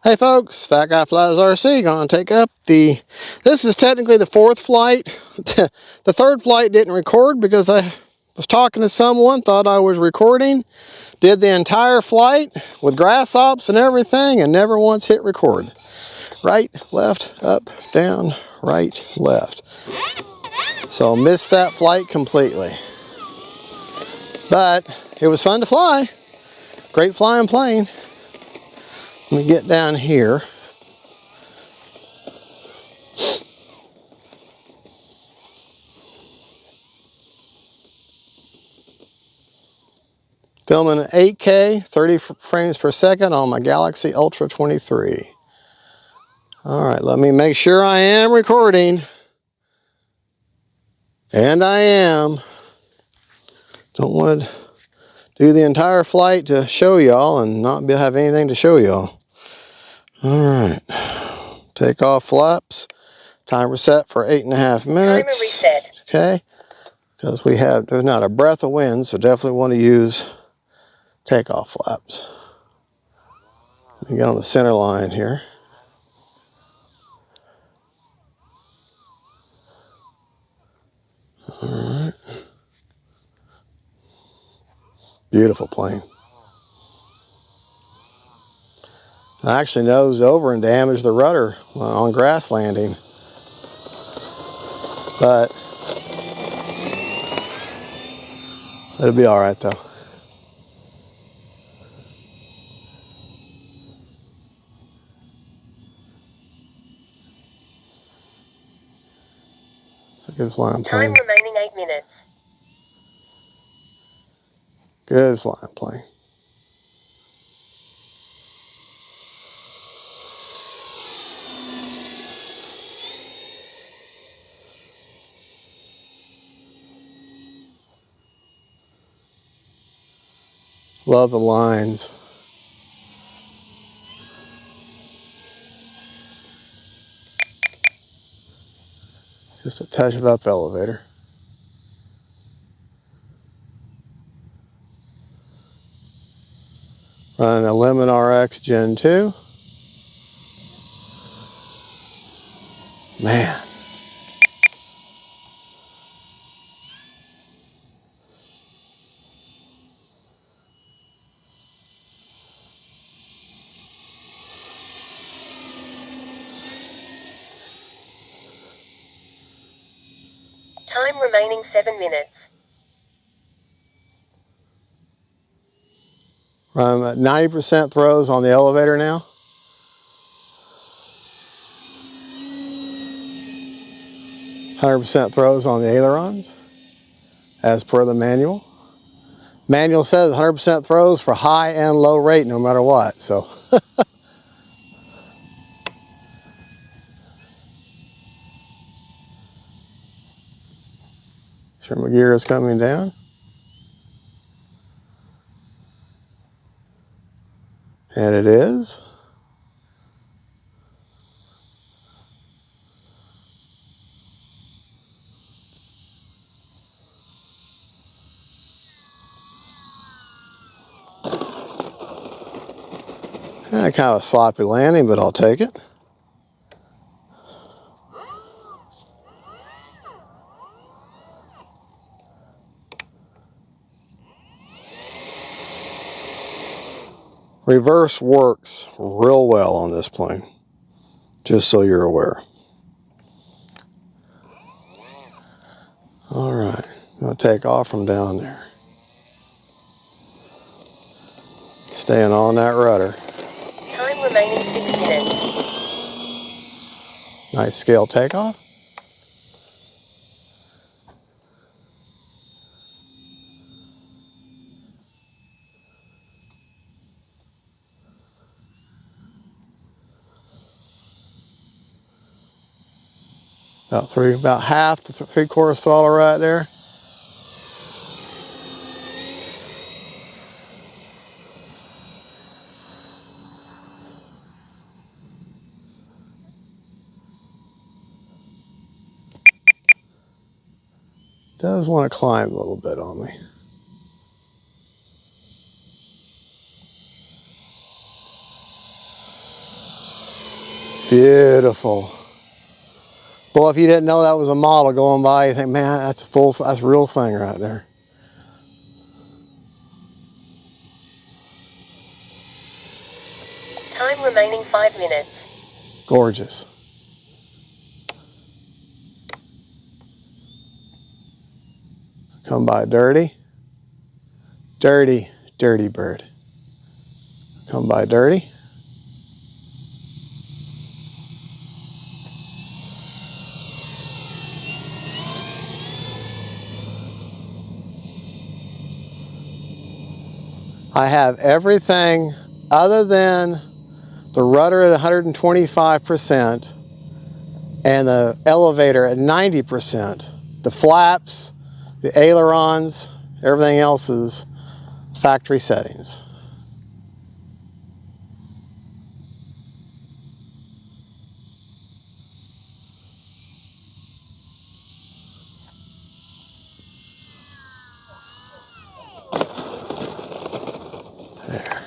Hey folks, Fat Guy Flies RC gonna take up this is technically the fourth flight. The third flight didn't record because I was talking to someone, thought I was recording, did the entire flight with grass ops and everything and never once hit record. Right, left, up, down, right, left. So missed that flight completely. But it was fun to fly. Great flying plane. Let me get down here. Filming at 8K, 30 frames per second on my Galaxy Ultra 23. All right, let me make sure I am recording. And I am. Don't want to do the entire flight to show y'all and not have anything to show y'all. All right, take off flaps. Timer set for 8.5 minutes. Timer reset. Okay, because there's not a breath of wind, so definitely want to use takeoff flaps. Let me get on the center line here. All right. Beautiful plane. I actually nosed over and damaged the rudder on grass landing. But it'll be all right though. Good flying plane. Time remaining 8 minutes. Good flying plane. Love the lines. Just a touch of up elevator. Running a Lemon RX Gen 2. Man. Time remaining 7 minutes. I'm at 90% throws on the elevator now. %, throws on the ailerons, as per the manual. Manual says 100% throws for high and low rate, no matter what. So, sure my gear is coming down. And it is. Kind of a sloppy landing, but I'll take it. Reverse works real well on this plane, just so you're aware. All right, I'm gonna take off from down there. Staying on that rudder. Time remaining 6 minutes. Nice scale takeoff. About half to 3/4 throttle right there. Does want to climb a little bit on me. Beautiful. Well, if you didn't know that was a model going by, you think, man, that's a real thing right there. Time remaining 5 minutes. Gorgeous. Come by dirty. Dirty, dirty bird. Come by dirty. I have everything other than the rudder at 125% and the elevator at 90%. The flaps, the ailerons, everything else is factory settings. There.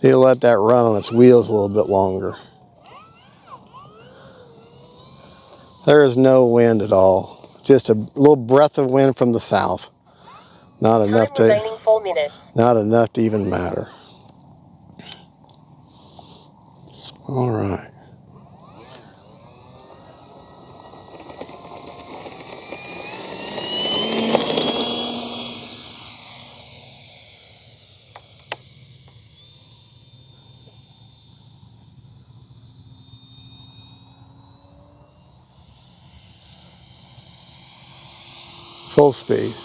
Need to let that run on its wheels a little bit longer. There is no wind at all. Just a little breath of wind from the south. Not enough Time remaining 4 minutes. not enough to even matter. All right. Full speed.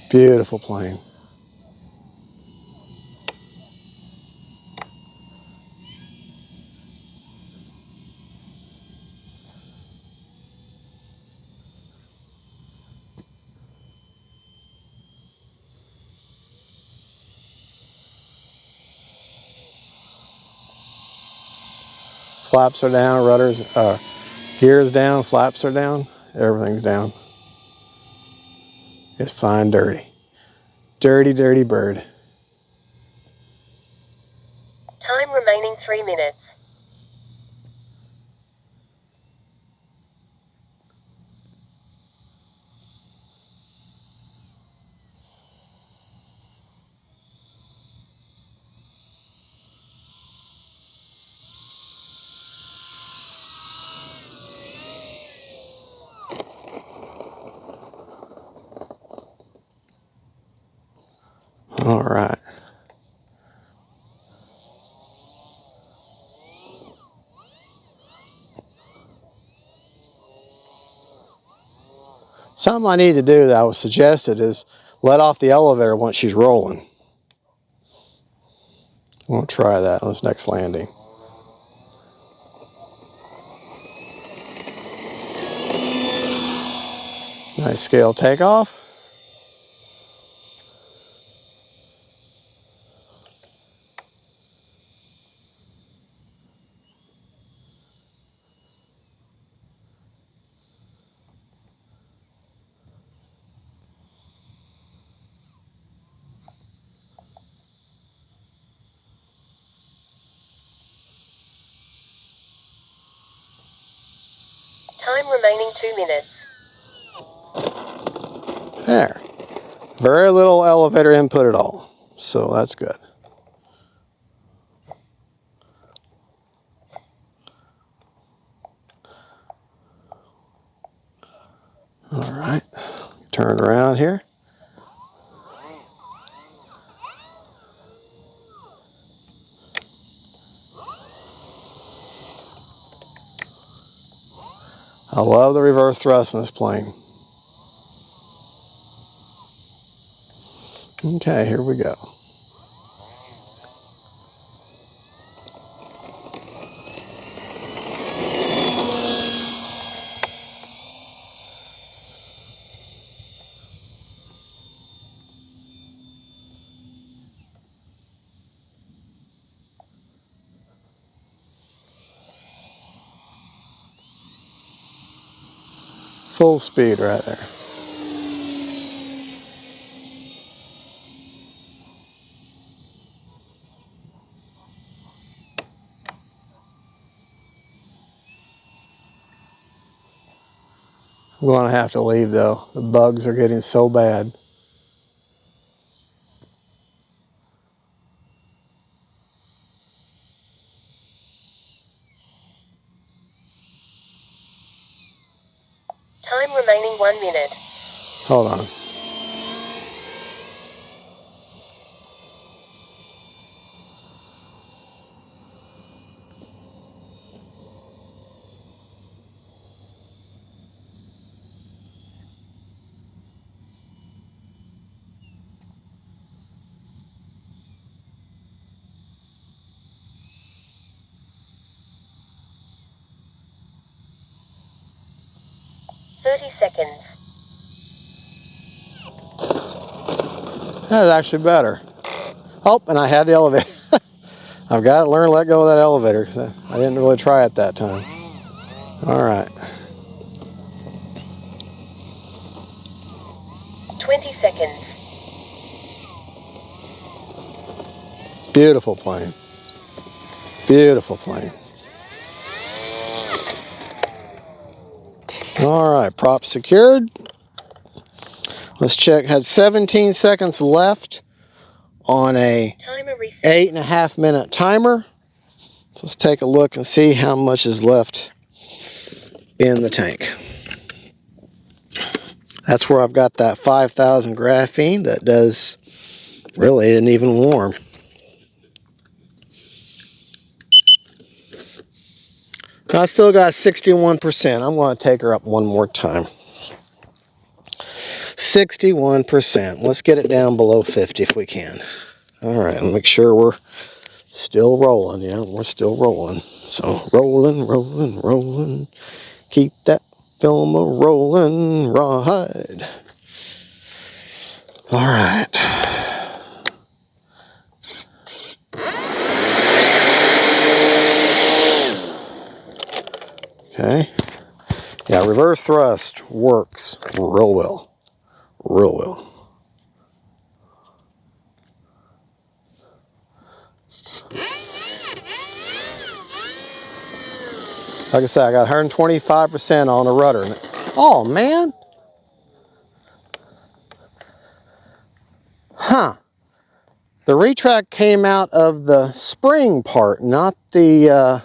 Beautiful plane. Flaps are down, gears down, flaps are down, everything's down. It's fine dirty. Dirty, dirty bird. Time remaining 3 minutes. All right. Something I need to do that was suggested is let off the elevator once she's rolling. We'll try that on this next landing. Nice scale takeoff. Time remaining 2 minutes. There. Very little elevator input at all. So that's good. All right. Turn around here. I love the reverse thrust in this plane. Okay, here we go. Full speed right there. I'm going to have to leave though. The bugs are getting so bad. Time remaining 1 minute. Hold on. Seconds. That's actually better. Oh, and I had the elevator. I've got to learn to let go of that elevator because I didn't really try it that time. All right. 20 seconds. Beautiful plane. Beautiful plane. All right, prop secured. Let's check. Had 17 seconds left on a Timer reset. 8.5 minute timer. So let's take a look and see how much is left in the tank. That's where I've got that 5,000 graphene that does really isn't even warm. I still got 61%. I'm going to take her up one more time. 61%. Let's get it down below 50 if we can. All right, make sure we're still rolling. Yeah, we're still rolling. So rolling, rolling, rolling. Keep that film a rolling, rawhide. All right. Okay. Yeah, reverse thrust works real well. Real well. Like I said, I got 125% on the rudder. Oh, man. Huh. The retract came out of the spring part, not the...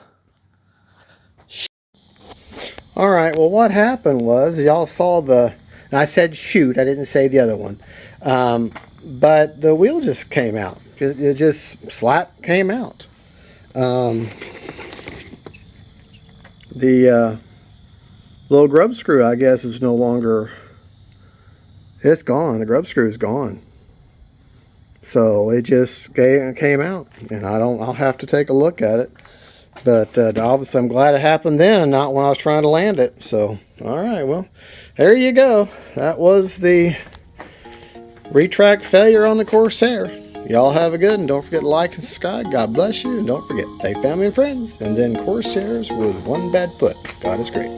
All right, well, what happened was, y'all saw the... And I said shoot, I didn't say the other one. But the wheel just came out. It just slap came out. The little grub screw, I guess, is no longer... It's gone. The grub screw is gone. So it just came out, and I'll have to take a look at it. But obviously I'm glad it happened then and not when I was trying to land it. So, all right, well, there you go. That was the retract failure on the Corsair. Y'all have a good, and don't forget to like and subscribe. God bless you, and don't forget, take family and friends, and then Corsairs with one bad foot. God is great.